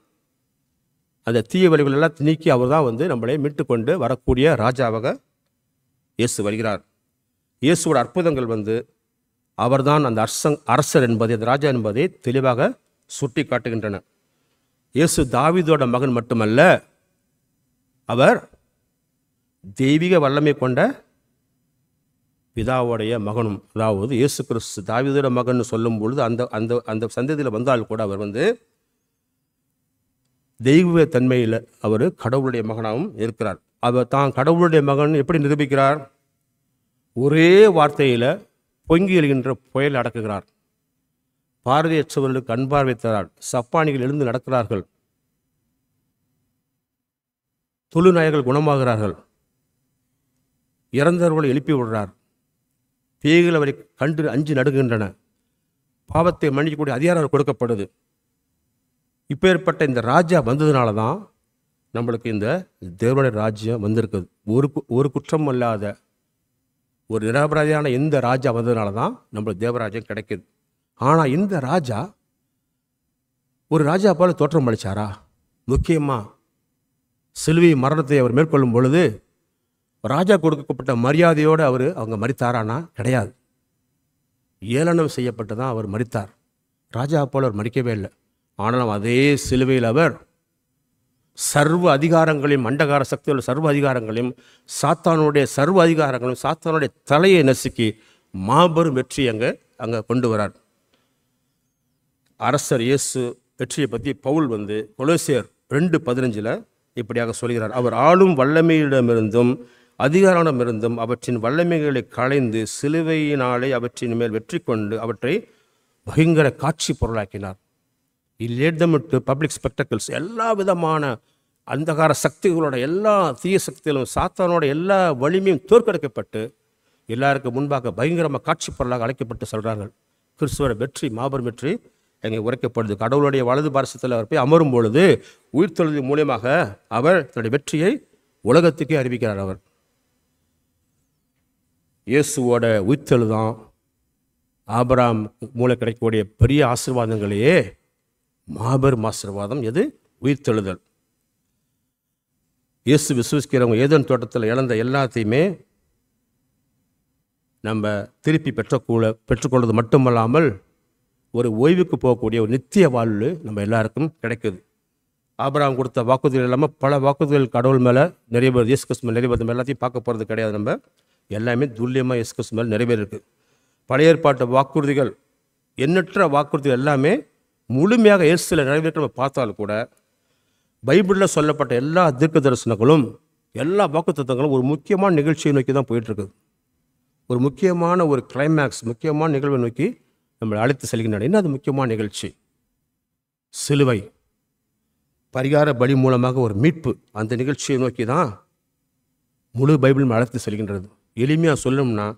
அந்த தீய வழிகள் எல்லாம் நீக்கி அவர் தான் நம்மளை மீட்டு கொண்டு வரக்கூடிய ராஜாவாக இயேசு வருகிறார். இயேசுவோட அற்புதங்கள் அவர்தான் அந்த அரசர் என்பதை, அந்த ராஜா என்பதை தெளிவாக சுட்டி காட்டுகின்றன. இயேசு தாவீதோட மகன் மட்டுமல்ல, அவர் தெய்வீக வல்லமை கொண்ட பிதாவுடைய மகனும். அதாவது இயேசு கிறிஸ்து தாவீதோட மகன் சொல்லும் பொழுது அந்த அந்த அந்த சந்ததியில் வந்தால் கூட அவர் தெய்வ தன்மையில் அவர் கடவுளுடைய மகனாகவும் இருக்கிறார். அவர் தான் கடவுளுடைய மகன் எப்படி நிரூபிக்கிறார்? ஒரே வார்த்தையில் பொங்கி எழுகின்ற புயல் அடக்குகிறார். பார்வையற்றவர்களுக்கு கண் பார்வை தரார். சப்பானிகள் எழுந்து நடக்கிறார்கள். தொழுநாயர்கள் குணமாகிறார்கள். இறந்தவர்களை எழுப்பி விடுறார். பேய்கள் அவரை கண்டு அஞ்சு நடுகின்றன. பாவத்தை மன்னிக்கக்கூடிய அதிகாரம் கொடுக்கப்படுது. இப்போ ஏற்பட்ட இந்த ராஜா வந்ததுனால தான் நம்மளுக்கு இந்த தேவனுடைய ராஜ்யம் வந்திருக்குது. ஒரு குற்றம் இல்லாத ஒரு நிரபராதியான இந்த ராஜா வந்ததுனால தான் நம்மளுக்கு தேவராஜ்யம் கிடைக்குது. ஆனால் இந்த ராஜா ஒரு ராஜா போல தோற்றம் அளித்தாரா? முக்கியமாக சிலுவை மரணத்தை அவர் மேற்கொள்ளும் பொழுது ராஜா கொடுக்கப்பட்ட மரியாதையோடு அவங்க மரித்தாரானா? கிடையாது. ஏளனம் செய்யப்பட்டு தான் அவர் மரித்தார். ராஜா போல் அவர் மரிக்கவே இல்லை. ஆனாலும் அதே சிலுவையில் அவர் சர்வ அதிகாரங்களையும், அண்டகார சக்தியோட சர்வ அதிகாரங்களையும், சாத்தானுடைய சர்வ அதிகாரங்களையும், சாத்தானுடைய தலையை நசுக்கி மாபெரும் வெற்றி அங்கே கொண்டு வரார். அரசர் இயேசு வெற்றியை பற்றி பவுல் கொலோசியர் 2:15 இப்படியாக சொல்கிறார். அவர் ஆளும் வல்லமையிடமிருந்தும் அதிகாரமிருந்தும் அவற்றின் வல்லமைகளை களைந்து சிலுவையினாலே அவற்றின் மேல் வெற்றி கொண்டு அவற்றை பயங்கர காட்சி பொருளாக்கினார். He led them into public spectacles. எல்லா விதமான அந்தகார சக்திகளோட எல்லா தீய சக்திகளும், சாத்தானோட எல்லா வலிமையும் தோற்கடிக்கப்பட்டு எல்லாருக்கும் முன்பாக பயங்கரமாக காட்சி பொருளாக அழைக்கப்பட்டு சொல்கிறார்கள். கிறிஸ்துவோட வெற்றி, மாபெரும் வெற்றி அங்கே உரைக்கப்படுது. கடவுளுடைய வலது பாரசத்தில் அவர் போய் அமரும் பொழுது உயிர்த்தெழுதலின் மூலியமாக அவர் தன்னுடைய வெற்றியை உலகத்துக்கே அறிவிக்கிறார். அவர் இயேசுவோட உயிர்த்தெழுதான் ஆபிரகாம் மூலம் கிடைக்கக்கூடிய பெரிய ஆசீர்வாதங்களையே மாபெரும் ஆசீர்வாதம் எது? உயிர்த்தெழுதல். இயேசு விசுவசிக்கிறவங்க ஏதேன் தோட்டத்தில் இழந்த எல்லாத்தையுமே நம்ம திருப்பி பெற்றுக்கொள்வது மட்டுமல்லாமல் ஒரு ஓய்வுக்கு போகக்கூடிய ஒரு நித்திய வாழ்வு நம்ம எல்லாருக்கும் கிடைக்குது. ஆபிரகாம் கொடுத்த வாக்குறுதிகள் இல்லாமல் பல வாக்குறுதிகள் கடவுள் மேலே நிறைவேறது, இயேசு கிறிஸ்து மேலே நிறைவேறது எல்லாத்தையும் பார்க்க போகிறது கிடையாது. நம்ம எல்லாமே துல்லியமாக இயேசு கிறிஸ்து மேலே நிறைவேறிருக்கு. பழைய ஏற்பாட்டு வாக்குறுதிகள், எண்ணற்ற வாக்குறுதிகள் எல்லாமே முழுமையாக இயேசுல நிறைவேற்ற நம்ம பார்த்தாலும் கூட பைபிளில் சொல்லப்பட்ட எல்லா தீர்க்க தரிசனங்களும் எல்லா வாக்குத்தத்தங்களும் ஒரு முக்கியமான நிகழ்ச்சியை நோக்கி தான் போயிட்டுருக்கு. ஒரு முக்கியமான ஒரு கிளைமேக்ஸ், முக்கியமான நிகழ்வை நோக்கி நம்மளை அழைத்து செல்கின்றன. என்ன அது முக்கியமான நிகழ்ச்சி? சிலுவை, பரிகார பலி மூலமாக ஒரு மீட்பு. அந்த நிகழ்ச்சியை நோக்கி தான் முழு பைபிளும் அழைத்து செல்கின்றது. எளிமையாக சொல்லணும்னா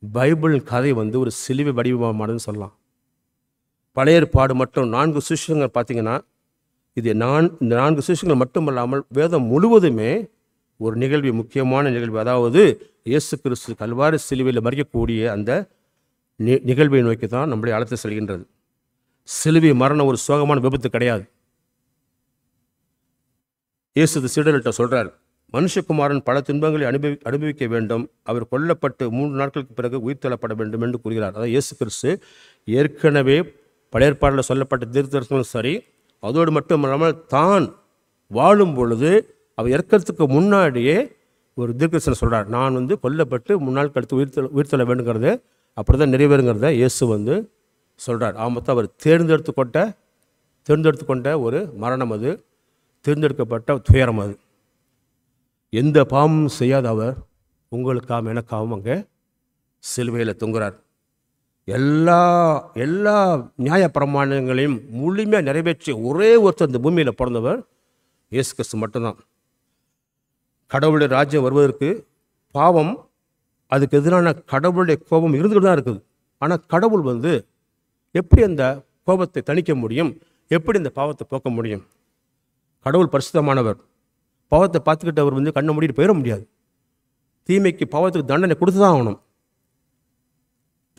பைபிள் கதை ஒரு சிலுவை வடிவமானதுன்னு சொல்லலாம். பழைய ஏற்பாடு மட்டும் 4 சுவிசேஷங்கள் பார்த்தீங்கன்னா இது இந்த 4 சுவிசேஷங்கள் மட்டுமல்லாமல் வேதம் முழுவதுமே ஒரு நிகழ்வு, முக்கியமான நிகழ்வு. அதாவது இயேசு கிறிஸ்து கல்வாரி சிலுவையில் மறிக்கக்கூடிய அந்த நிகழ்வை நோக்கி தான் நம்மளை அழைத்து செல்கின்றது. சிலுவை மரணம் ஒரு சோகமான விபத்து கிடையாது. இயேசு சீடர்கிட்ட சொல்றார், மனுஷகுமாரன் பல துன்பங்களை அனுபவிக்க வேண்டும், அவர் கொல்லப்பட்டு 3 நாட்களுக்கு பிறகு உயிர்த்தெழப்பட வேண்டும் என்று கூறுகிறார். அதாவது இயேசு கிறிஸ்து ஏற்கனவே பழைய ஏற்பாட்டில் சொல்லப்பட்ட தீர்க்கதரிசனங்களும் சரி, அதோடு மட்டும் இல்லாமல் தான் வாழும் பொழுது அவர் இறக்கிறதுக்கு முன்னாடியே ஒரு தீர்க்கதரிசனம் சொல்கிறார். நான் கொல்லப்பட்டு 3 நாளுக்கு அடுத்து உயிர்த்தெழ வேண்டுங்கிறது அப்படி தான் நிறைவேறுங்கிறத இயேசு சொல்கிறார். ஆமத்தான் அவர் தேர்ந்தெடுத்து கொண்ட ஒரு மரணம், அது தேர்ந்தெடுக்கப்பட்ட துயரம். அது எந்த பாவமும் செய்யாத அவர் உங்களுக்காகவும் எனக்காகவும் அங்கே சிலுவையில் தொங்குறார். எல்லா நியாய பிரமாணங்களையும் முழுமையாக நிறைவேற்றிய ஒரே ஒருத்தர் இந்த பூமியில் பிறந்தவர் இயேசு கிறிஸ்து மட்டும்தான். கடவுளுடைய ராஜ்யம் வருவதற்கு பாவம், அதுக்கு எதிரான கடவுளுடைய கோபம் இருந்துகிட்டு தான் இருக்குது. ஆனால் கடவுள் எப்படி அந்த கோபத்தை தணிக்க முடியும்? எப்படி இந்த பாவத்தை போக்க முடியும்? கடவுள் பரிசுத்தமானவர். பாவத்தை பார்த்துக்கிட்டு அவர் கண்ணை மூடிட்டு போயிட முடியாது. தீமைக்கு பாவத்துக்கு தண்டனை கொடுத்து தான் ஆகணும்.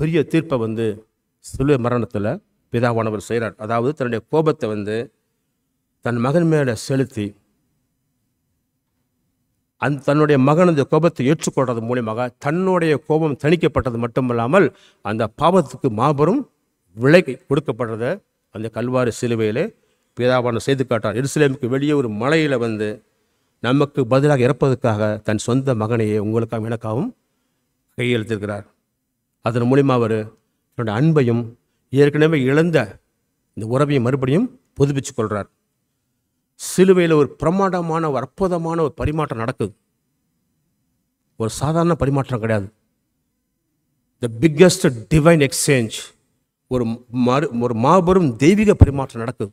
பெரிய தீர்ப்பை சிலுவை மரணத்தில் பிதாவானவர் செய்கிறார். அதாவது தன்னுடைய கோபத்தை தன் மகன் மேலே செலுத்தி தன்னுடைய மகன் அந்த கோபத்தை ஏற்றுக்கொள்றது மூலியமாக தன்னுடைய கோபம் தணிக்கப்பட்டது மட்டுமல்லாமல் அந்த பாவத்துக்கு மாபெரும் விலை கொடுக்கப்படுறத அந்த கல்வாரி சிலுவையிலே பிதாவான செய்து காட்டார். எருசலேமுக்கு வெளியே ஒரு மலையில் நமக்கு பதிலாக இறப்பதற்காக தன் சொந்த மகனையே உங்களுக்காகவும் எனக்காகவும் கையெழுத்திருக்கிறார். அதன் மூலிமா அவர் தன்னுடைய அன்பையும் ஏற்கனவே இழந்த இந்த உறவையும் மறுபடியும் புதுப்பிச்சு கொள்கிறார். சிலுவையில் ஒரு பிரமாண்டமான ஒரு அற்புதமான ஒரு பரிமாற்றம் நடக்குது. ஒரு சாதாரண பரிமாற்றம் கிடையாது. த பிக்கஸ்ட் டிவைன் எக்ஸ்சேஞ்ச், ஒரு மாபெரும் தெய்வீக பரிமாற்றம் நடக்குது.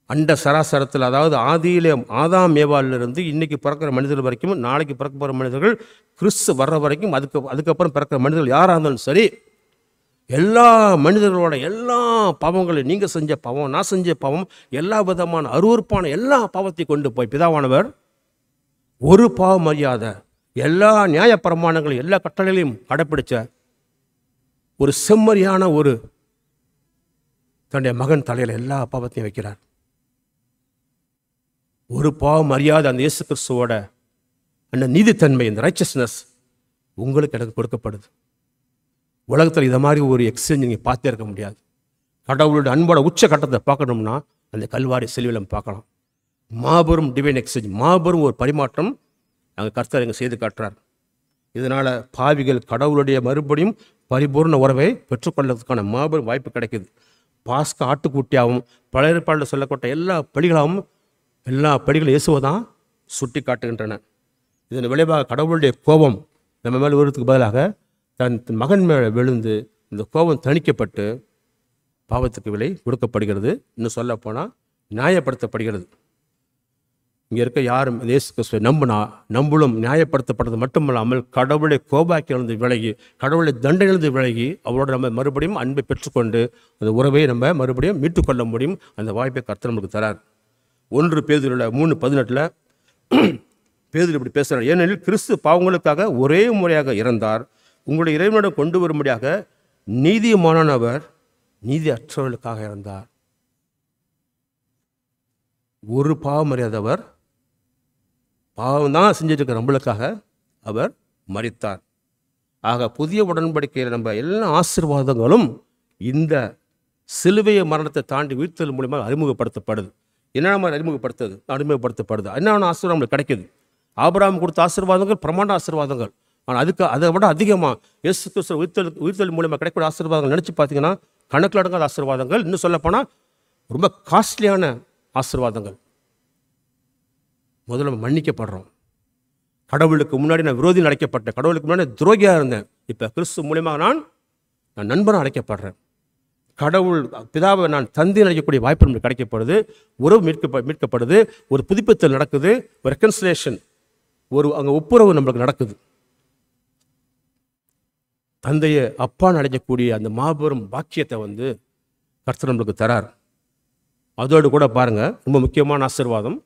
அண்ட சராசரத்தில், அதாவது ஆதியிலே ஆதாம் ஏவாளிலிருந்து இன்னைக்கு பிறக்கிற மனிதர்கள் வரைக்கும், நாளைக்கு பிறக்க போகிற மனிதர்கள், கிறிஸ்து வர்ற வரைக்கும், அதுக்கப்புறம் பிறக்கிற மனிதர்கள் யாராக இருந்தாலும் சரி, எல்லா மனிதர்களோட எல்லா பாவங்களையும், நீங்கள் செஞ்ச பாவம், நான் செஞ்ச பாவம், எல்லா விதமான அருவருப்பான எல்லா பாவத்தையும் கொண்டு போய் பிதாவானவர் ஒரு பாவம் அறியாத எல்லா நியாய பிரமாணங்களையும் எல்லா கட்டளைகளையும் கடைப்பிடிச்ச ஒரு செம்மறியான ஒரு தன்னுடைய மகன் தலையில் எல்லா பாவத்தையும் வைக்கிறார். ஒரு பாவம் அறியாத அந்த இயேசு கிறிஸ்துவோட அந்த நீதித்தன்மை, இந்த ரைச்சஸ்னஸ் உங்களுக்கு எனக்கு கொடுக்கப்படுது. உலகத்தில் இதை மாதிரி ஒரு எக்ஸ்சேஞ்ச் நீங்கள் பார்த்தே இருக்க முடியாது. கடவுளுடைய அன்போட உச்ச கட்டத்தை பார்க்கணும்னா அந்த கல்வாரி சிலுவையில் நம்ம பார்க்கலாம். மாபெரும் டிவைன் எக்ஸ்சேஞ்ச், மாபெரும் ஒரு பரிமாற்றம் அங்கே கர்த்தர் இங்கே செய்து காட்டுறார். இதனால் பாவிகள் கடவுளுடைய மறுபடியும் பரிபூர்ண உறவை பெற்றுக்கொள்வதற்கான மாபெரும் வாய்ப்பு கிடைக்குது. பாஸ்கா ஆட்டுக்குட்டியாகவும் பழைய ஏற்பாட்டில் சொல்லப்பட்ட எல்லா படிகளும் இயேசுவை தான் சுட்டி காட்டுகின்றன. இதன் விளைவாக கடவுளுடைய கோபம் நம்ம மேலே வருவதற்கு பதிலாக தன் மகன் மேலே விழுந்து இந்த கோபம் தணிக்கப்பட்டு பாவத்துக்கு விலை கொடுக்கப்படுகிறது. இன்னும் சொல்லப்போனால் நியாயப்படுத்தப்படுகிறது. இங்கே இருக்க யாரும் இயேசு கிறிஸ்துவை நம்பளும் நியாயப்படுத்தப்பட்டது மட்டுமல்லாமல் கடவுளுடைய கோபாக்கிலிருந்து விலகி, கடவுளுடைய தண்டனையிலிருந்து விலகி அவரோட நம்ம மறுபடியும் அன்பை பெற்றுக்கொண்டு அந்த உறவை நம்ம மறுபடியும் மீட்டுக்கொள்ள முடியும். அந்த வாய்ப்பை கர்த்தர் நமக்கு தரார். 1 பேதுருல 3:18 பேதுரு இப்படி பேசுகிறார். ஏனெனில் கிறிஸ்து பாவங்களுக்காக ஒரே முறையாக இறந்தார், உங்களுடைய இறைவனிடம் கொண்டு வரும்படியாக நீதிமானவர் நீதி அற்றவர்களுக்காக இறந்தார். ஒரு பாவம் அறியாதவர், பாவம் தான் செஞ்சுட்டு இருக்க நம்மளுக்காக அவர் மரித்தார். ஆக புதிய உடன்படிக்கையில் நம்ம எல்லா ஆசீர்வாதங்களும் இந்த சிலுவைய மரணத்தை தாண்டி உயிர்த்தல் மூலமாக அறிமுகப்படுத்தப்படுது. என்னென்ன மாதிரி அறிமுகப்படுத்தப்படுது, என்னென்ன ஆசீர்வாதம் நம்மளுக்கு கிடைக்குது. ஆபிரகாம் கொடுத்த ஆசீர்வாதங்கள் பிரமாண்ட ஆசீர்வாதங்கள். ஆனால் அதை விட அதிகமாக இயேசு கிறிஸ்து உயிர்த்தல் மூலமாக கிடைக்கக்கூடிய ஆசீர்வாதங்கள் நினச்சி பார்த்தீங்கன்னா கணக்கில் அடங்காத ஆசீர்வாதங்கள். இன்னும் சொல்லப்போனால் ரொம்ப காஸ்ட்லியான ஆசீர்வாதங்கள். முதல்ல நம்ம மன்னிக்கப்படுறோம். கடவுளுக்கு முன்னாடி நான் விரோதி அழைக்கப்பட்டேன், கடவுளுக்கு முன்னாடி துரோகியாக இருந்தேன். இப்போ கிறிஸ்து மூலியமாக நான் நண்பனாக அழைக்கப்படுறேன். கடவுள் பிதாவை நான் தந்தை அழைக்கக்கூடிய வாய்ப்பு நமக்கு கிடைக்கப்படுது. உறவு மீட்கப்படுது. ஒரு புதுப்பித்தல் நடக்குது. ஒரு ரெக்கன்சிலேஷன், அங்கே ஒப்புரவு நம்மளுக்கு நடக்குது. தந்தையை அப்பான்னு அழைக்கக்கூடிய அந்த மாபெரும் பாக்கியத்தை கர்த்தர் நம்மளுக்கு தரார். அதோடு கூட பாருங்கள், ரொம்ப முக்கியமான ஆசீர்வாதம்.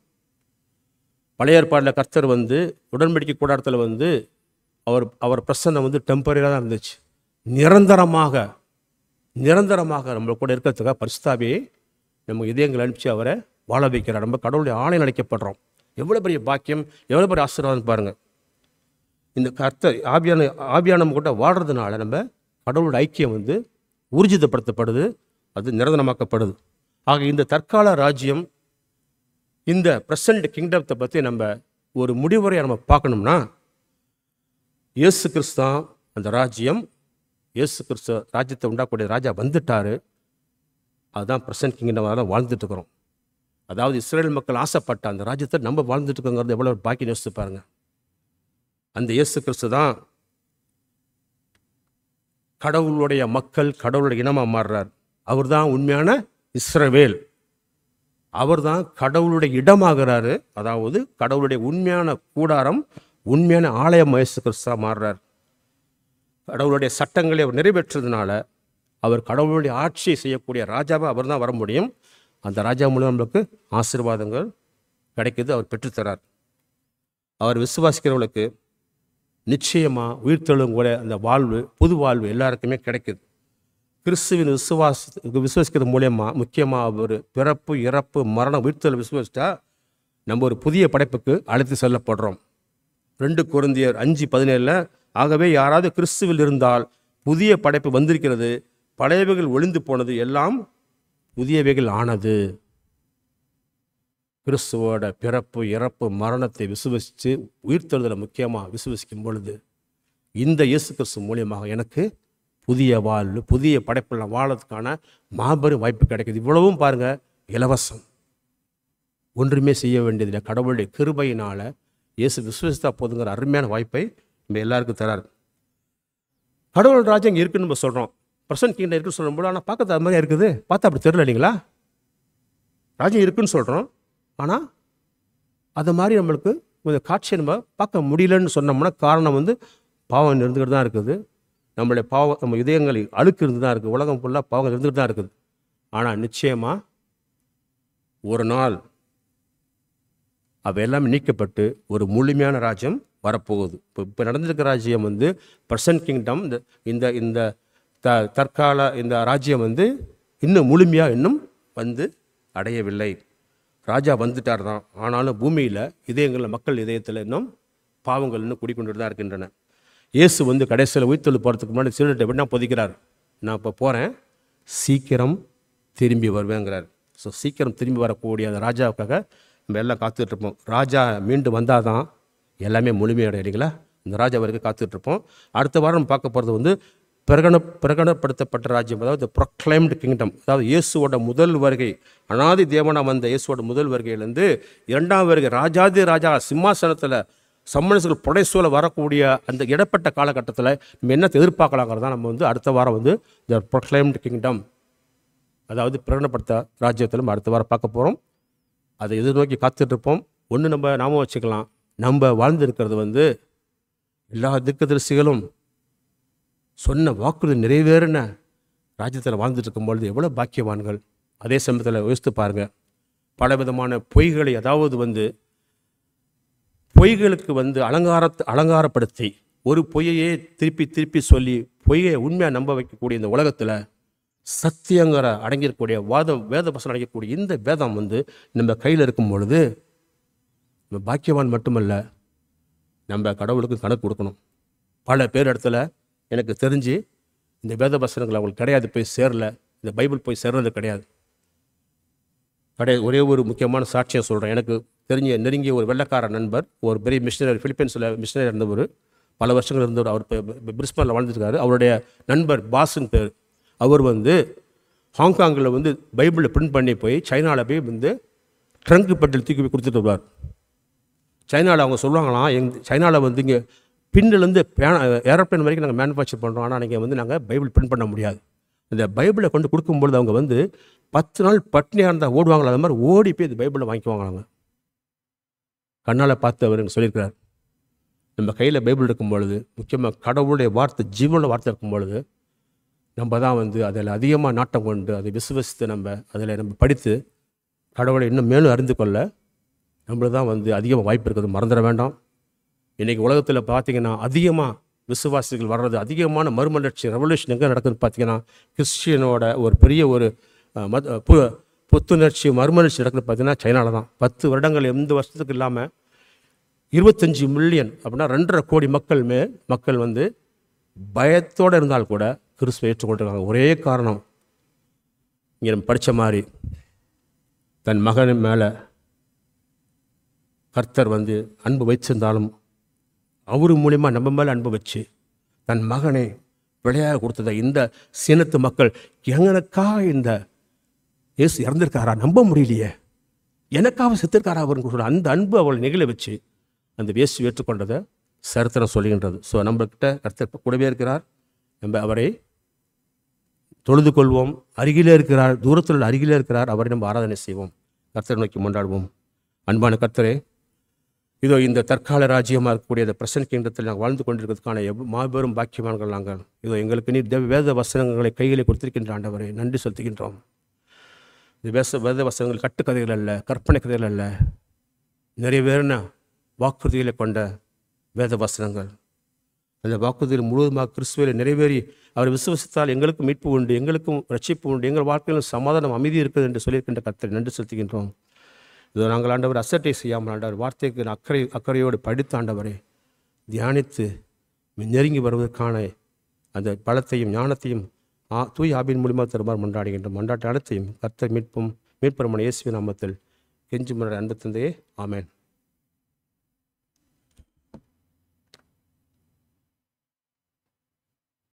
பழைய ஏற்பாட்டில் கர்த்தர் உடன்படிக்கை கூடாரத்தில் அவர் பிரசன்னம் டெம்பரரியாக தான் இருந்துச்சு. நிரந்தரமாக நம்ம கூட இருக்கிறதுக்காக பரிசுத்தாவியை நம்ம இதயங்களை அனுப்பிச்சு அவரை வாழ வைக்கிறார். நம்ம கடவுளுடைய ஆணையில் அழைக்கப்படுறோம். எவ்வளோ பெரிய பாக்கியம், எவ்வளோ பெரிய ஆசீர்வாதம் பாருங்கள். இந்த கர்த்தர் ஆவியான நம்ம கூட வாழ்கிறதுனால நம்ம கடவுளோட ஐக்கியம் ஊர்ஜிதப்படுத்தப்படுது, அது நிரந்தரமாக்கப்படுது. ஆக இந்த தற்கால ராஜ்யம், இந்த ப்ரெசண்ட் கிங்டத்தை பற்றி நம்ம ஒரு முடிவுரையை நம்ம பார்க்கணும்னா, இயேசு கிறிஸ்து தான் அந்த ராஜ்யம். இயேசு கிறிஸ்து ராஜ்யத்தை உண்டாக்கக்கூடிய ராஜா வந்துட்டார். அதுதான் ப்ரெசண்ட் கிங்டம் தான் வாழ்ந்துட்டு இருக்கிறோம். அதாவது இஸ்ரேல் மக்கள் ஆசைப்பட்ட அந்த ராஜ்யத்தை நம்ம வாழ்ந்துட்டு இருக்கோங்கிறது எவ்வளோ பாக்கி யோசித்து பாருங்க. அந்த இயேசு கிறிஸ்து தான் கடவுளுடைய மக்கள், கடவுளுடைய இனமாக மாறுறார். அவர் தான் உண்மையான இஸ்ரவேல். அவர் தான் கடவுளுடைய இடமாகிறாரு. அதாவது கடவுளுடைய உண்மையான கூடாரம், உண்மையான ஆலயம் இயேசு கிறிஸ்துவா மாறுறார். கடவுளுடைய சட்டங்களை அவர் நிறைவேற்றதுனால அவர் கடவுளுடைய ஆட்சியை செய்யக்கூடிய ராஜாவாக அவர் தான் வர முடியும். அந்த ராஜா மூலம் நம்மளுக்கு ஆசீர்வாதங்கள் கிடைக்குது, அவர் பெற்றுத்தரார். அவர் விசுவாசிக்கிறவர்களுக்கு நிச்சயமாக உயிர்த்தெழும் கூட அந்த வாழ்வு, புது வாழ்வு எல்லாருக்குமே கிடைக்குது. கிறிஸ்துவின் விசுவாசிக்கிறது மூலியமாக முக்கியமாக அவர் பிறப்பு, இறப்பு, மரணம், உயிர்த்தெழு விசுவாசித்தா நம்ம ஒரு புதிய படைப்புக்கு அழைத்து செல்லப்படுறோம். 2 கொரிந்தியர் 5:17 ஆகவே யாராவது கிறிஸ்துவில் இருந்தால் புதிய படைப்பு வந்திருக்கிறது, பழையவைகள் ஒளிந்து போனது, எல்லாம் புதியவைகள் ஆனது. கிறிஸ்துவோட பிறப்பு, இறப்பு, மரணத்தை விசுவசித்து உயிர்த்தெழுதலை முக்கியமாக விசுவசிக்கும் பொழுது இந்த இயேசு கிறிஸ்து மூலியமாக எனக்கு புதிய வாழ்வு, புதிய படைப்பில் வாழறதுக்கான மாபெரும் வாய்ப்பு கிடைக்குது. இவ்வளவும் பாருங்கள், இலவசம், ஒன்றுமே செய்ய வேண்டியதில்லை. கடவுளுடைய கிருபையினால் இயேசு விசுவசித்தா போதுங்கிற அருமையான வாய்ப்பை நம்ம எல்லாருக்கும் தராரு. கடவுள் ராஜ்யம் இங்கே இருக்குன்னு நம்ம சொல்கிறோம், ப்ரெசன்ட் கிங்டம் இருக்குன்னு சொல்லும்போது, ஆனால் பார்க்கறது அது மாதிரியா இருக்குது? பார்த்தா அப்படி தெரியல இல்லைங்களா? ராஜ்யம் இருக்குன்னு சொல்கிறோம், ஆனால் அது மாதிரி நம்மளுக்கு கொஞ்சம் காட்சியை நம்ம பார்க்க முடியலன்னு சொன்னோம்னா காரணம் பாவம் இருந்துக்கிட்டு தான் இருக்குது. நம்மளுடைய பாவம், நம்ம இதயங்கள் அழுக்கு இருந்து தான் இருக்குது. உலகம் ஃபுல்லாக பாவங்கள் இருந்துக்கிட்டு தான் இருக்குது. ஆனால் நிச்சயமாக ஒரு நாள் அவை எல்லாமே நீக்கப்பட்டு ஒரு முழுமையான ராஜ்யம் வரப்போகுது. இப்போ நடந்திருக்கிற ராஜ்யம் ப்ரெசன்ட் கிங்டம், இந்த இந்த தற்கால இந்த ராஜ்யம் இன்னும் முழுமையாக இன்னும் அடையவில்லை. ராஜா வந்துட்டார் தான், ஆனாலும் பூமியில் இதயங்களில், மக்கள் இதயத்தில் இன்னும் பாவங்கள் இன்னும் குடிக்கொண்டு தான் இருக்கின்றன. இயேசு கடைசியில் உயிர்த்தெழு போகிறதுக்கு முன்னாடி சீடர்கிட்ட எப்படின்னா பொதிக்கிறார், நான் இப்போ போகிறேன், சீக்கிரம் திரும்பி வருவேங்கிறார். ஸோ சீக்கிரம் திரும்பி வரக்கூடிய அந்த ராஜாவுக்காக நம்ம எல்லாம் காத்துட்ருப்போம். ராஜா மீண்டு வந்தால் தான் எல்லாமே முழுமையடையும் இல்லைங்களா? இந்த ராஜா வரைக்கும் காத்துட்ருப்போம். அடுத்த வாரம் நம்ம பார்க்க போகிறது வந்து பிரகடனப்படுத்தப்பட்ட ராஜ்யம், அதாவது ப்ரொக்ளைம்டு கிங்டம். அதாவது இயேசுவோட முதல் வருகை, அனாதி தேவனாக வந்த இயேசுவோட முதல் வருகையிலேருந்து இரண்டாம் வருகை, ராஜாதி ராஜா சிம்மாசனத்தில் சம்மனசுகள் புடைசூழ வரக்கூடிய அந்த இடப்பட்ட காலகட்டத்தில் நம்ம என்னத்தை எதிர்பார்க்கலாங்கிறதா நம்ம வந்து அடுத்த வாரம் வந்து இந்த ப்ரொக்ளைம்டு கிங்டம், அதாவது பிரகடனப்படுத்த ராஜ்யத்தில் நம்ம அடுத்த வாரம் பார்க்க போகிறோம். அதை எதிர்நோக்கி காத்துட்ருப்போம். ஒன்று நம்ம நாம வச்சுக்கலாம், நம்ம வாழ்ந்துருக்கிறது வந்து எல்லா தீர்க்கதரிசிகளும் சொன்ன வாக்குறுதி நிறைவேறின ராஜ்யத்தில் வாழ்ந்துட்டு இருக்கும்பொழுது எவ்வளோ பாக்கியவான்கள். அதே சமயத்தில் யோசித்து பாருங்கள், பல விதமான பொய்களை, அதாவது வந்து பொய்களுக்கு வந்து அலங்காரப்படுத்தி ஒரு பொய்யையே திருப்பி திருப்பி சொல்லி பொய்யை உண்மையாக நம்ப வைக்கக்கூடிய இந்த உலகத்தில் சத்தியங்கிற அடங்கியிருக்கக்கூடிய வேத வசனம் அடங்கக்கூடிய இந்த வேதம் வந்து நம்ம கையில் இருக்கும் பொழுது நம்ம பாக்கியவான் மட்டுமல்ல, நம்ம கடவுளுக்கு கணக்கு கொடுக்கணும். பல பேர் இடத்துல எனக்கு தெரிஞ்சு இந்த வேத வசனங்கள் அவங்களுக்கு கிடையாது, போய் சேரல, இந்த பைபிள் போய் சேர்றது கிடையாது. ஒரே ஒரு முக்கியமான சாட்சியம் சொல்கிறேன். எனக்கு தெரிஞ்ச நெருங்கிய ஒரு வெள்ளைக்கார நண்பர், ஒரு பெரிய மிஷினரி, பிலிப்பைன்ஸில் மிஷினரி இருந்தவர், பல வருஷங்கள் இருந்தவர். அவர் பிரிஸ்பனில் வாழ்ந்துருக்காரு. அவருடைய நண்பர் பாஸ்ன்னு பேர். அவர் வந்து ஹாங்காங்கில் வந்து பைபிளை பிரிண்ட் பண்ணி போய் சைனாவில் போய் வந்து ட்ரங்க் பெட்டில் தூக்கி போய் கொடுத்துட்டு வருவார். சைனாவில் அவங்க சொல்லுவாங்களாம், சைனாவில் வந்து இங்கே பின்னிலேருந்து ஏரோப்ளைன் வரைக்கும் நாங்கள் மேனுஃபேக்சர் பண்ணுறோம், ஆனால் நீங்கள் வந்து நாங்கள் பைபிள் பிரிண்ட் பண்ண முடியாது. இந்த பைபிளை கொண்டு கொடுக்கும்பொழுது அவங்க வந்து 10 நாள் பட்னியாக இருந்தால் ஓடுவாங்களா, அது மாதிரி ஓடி போய் இந்த பைபிளை வாங்கிக்குவாங்களாங்க. கண்ணால் பார்த்து அவர் எனக்கு சொல்லியிருக்கிறார். நம்ம கையில் பைபிள் இருக்கும் பொழுது, முக்கியமாக கடவுளுடைய வார்த்தை, ஜீவனுடைய வார்த்தை இருக்கும் பொழுது, நம்ம தான் வந்து அதில் அதிகமாக நாட்டம் கொண்டு அதை விசுவசித்து அதில் நம்ம படித்து கடவுளை இன்னும் மேலும் அறிந்து கொள்ள நம்மளுக்கு தான் வந்து அதிகமாக வாய்ப்பு இருக்குது. மறந்துட வேண்டாம். இன்றைக்கி உலகத்தில் பார்த்திங்கன்னா அதிகமாக விசுவாசிகள் வர்றது, அதிகமான மறுமலர்ச்சி ரெவல்யூஷன் எங்கே நடக்குதுன்னு பார்த்தீங்கன்னா, கிறிஸ்டியனோட ஒரு பெரிய ஒரு புத்துணர்ச்சி மறுமலர்ச்சி நடக்குது பார்த்தீங்கன்னா சைனாவில் தான். 10 வருடங்கள் எந்த வருஷத்துக்கு இல்லாமல் 25 மில்லியன் அப்படின்னா 2.5 கோடி மக்கள் வந்து பயத்தோடு இருந்தால் கூட கிறிஸ்துவை ஏற்றுக்கொண்டிருக்காங்க. ஒரே காரணம், இங்கே நம்ம படித்த மாதிரி தன் மகன் மேலே கர்த்தர் வந்து அன்பு வைச்சிருந்தாலும் அவர் மூலிமா நம்ம மேலே அன்பு வச்சு தன் மகனை விளையாக கொடுத்ததை இந்த சீனத்து மக்கள் எனக்காக இந்த இயேசு இறந்திருக்காரா, நம்ப முடியலையே, எனக்காக செத்திருக்காரா அவருன்னு சொல்கிற அந்த அன்பு அவளை நெகிழ வச்சு அந்த இயேசு ஏற்றுக்கொண்டதை சரித்திரம் சொல்லுகின்றது. ஸோ நம்மக்கிட்ட கர்த்தர் கூடவே இருக்கிறார், நம்ம அவரை தொழுது கொள்வோம். அருகிலே இருக்கிறார், தூரத்தில் அருகிலே இருக்கிறார், அவரை நம்ம ஆராதனை செய்வோம், கர்த்தரை நோக்கி கொண்டாடுவோம். அன்பான கர்த்தரே, இதோ இந்த தற்கால ராஜ்யமாக இருக்கக்கூடிய இந்த பிரசன்ட் கிங்டத்தில் நாங்கள் வாழ்ந்து கொண்டிருக்கிறதுக்கான மாபெரும் பாக்கியவான்கள் நாங்கள். இதோ எங்களுக்கு நீர் வேத வசனங்களை கைகளை கொடுத்திருக்கின்ற ஆண்டவரை நன்றி செலுத்துகின்றோம். இந்த வேத வசனங்கள் கட்டுக்கதைகள் அல்ல, கற்பனை கதைகள் அல்ல, நிறைவேறின வாக்குறுதிகளை கொண்ட வேத வசனங்கள். அந்த வாக்குறுதிகள் முழுவதுமாக கிறிஸ்துவில் நிறைவேறி அவரை விசுவசித்தால் எங்களுக்கும் மீட்பு உண்டு, எங்களுக்கும் ரட்சிப்பு உண்டு, எங்கள் வாழ்க்கையிலும் சமாதானம் அமைதி இருக்குது என்று சொல்லியிருக்கின்ற கர்த்தரை நன்றி செலுத்துகின்றோம். இதோ நாங்கள் ஆண்டவர் அசட்டை செய்யாமல் ஆண்டவர் வார்த்தைக்கு அக்கறையோடு படித்து ஆண்டவரை தியானித்து நெருங்கி வருவதற்கான அந்த பலத்தையும் ஞானத்தையும் தூய் ஆபின் மூலியமாக தருமாறு மன்றாடுகின்றோம். மன்றாட்டு அனைத்தையும் கர்த்தர் மீட்பும் மீட்பெருமான இயேசுவின் நாமத்தில் கெஞ்சி முறை அன்பு தந்தையே, ஆமேன்.